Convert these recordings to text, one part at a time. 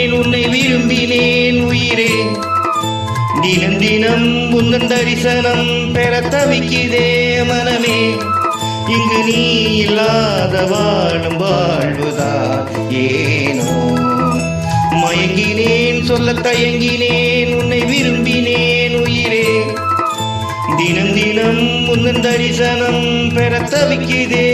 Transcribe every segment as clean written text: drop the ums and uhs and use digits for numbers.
மயங்கினேன் உன்னை விரும்பினேன் உயிரே. தினம் தினம் உந்தன் தரிசனம் பெற தவிக்குதே மனமே. இங்கு நீ இல்லாத வாழும் வாழ்வுதான் ஏனோ. மயங்கினேன் சொல்ல தயங்கினேன் உன்னை விரும்பினேன் உயிரே. தினம் தினம் உந்தன் தரிசனம் பெற தவிக்குதே.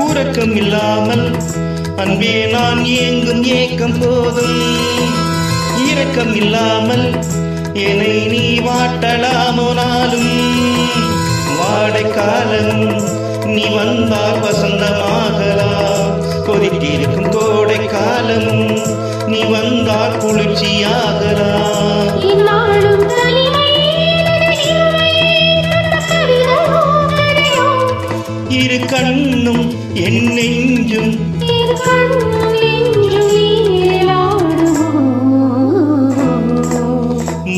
உறக்கம் இல்லாமல் அன்பே நான் ஏங்கும் ஏக்கம் போதும். இரக்கம் இல்லாமல் என்னை நீ வாட்டலாமோ நாளும். வாடைக்காலம் நீ வந்தால் வசந்தமாகலாம். கொதித்திருக்கும் கோடை காலமும் நீ வந்தால் குளிர்ச்சியாகலாம். இரு கண்ணும் என் நெஞ்சும்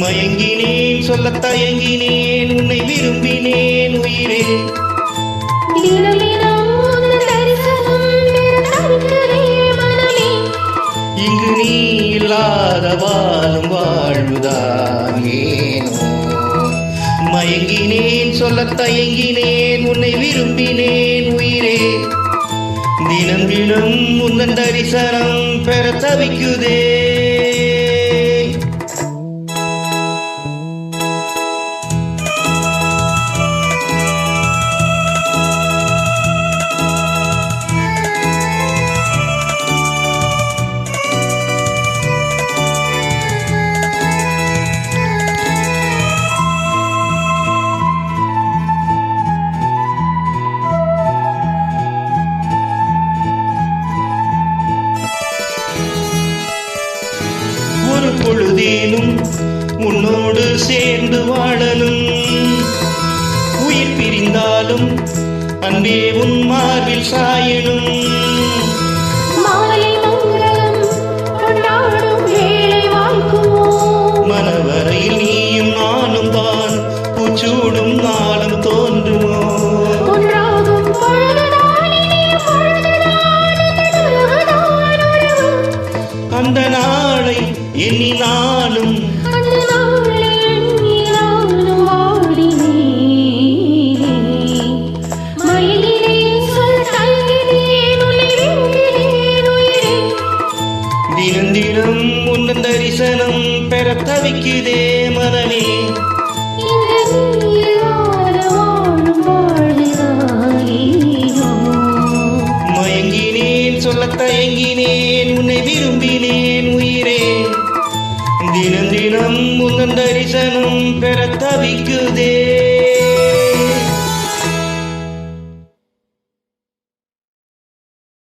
மயங்கினேன் சொல்ல தயங்கினேன் உன்னை விரும்பினேன் உயிரே. இங்கு நீ இல்லாத வாழும் வாழ்வுதான் ஏனோ. மயங்கினேன் சொல்ல தயங்கினேன் உன்னை விரும்பினேன் உயிரே. தினம் தினம் உந்தன் தரிசனம் பெற தவிக்குதே. ஒரு பொழுதேனும் உன்னோடு சேர்ந்து வாழலும். உயிர் பிரிந்தாலும் அன்பே உன் மார்பில் சாயலும். மனவரையில் நீயும் நானும் தான் பூச்சூடும் நாளும் தோன்றுமோ. அந்த நாளை எண்ணினாலும் தினம் தினம் உந்தன் தரிசனம் பெற தவிக்குதே மனமே. மயங்கினேன் சொல்ல தயங்கினேன் உன்னை விரும்பினேன் உயிரே. தினம் தினம் உந்தன் தரிசனம் பெற தவிக்குதே.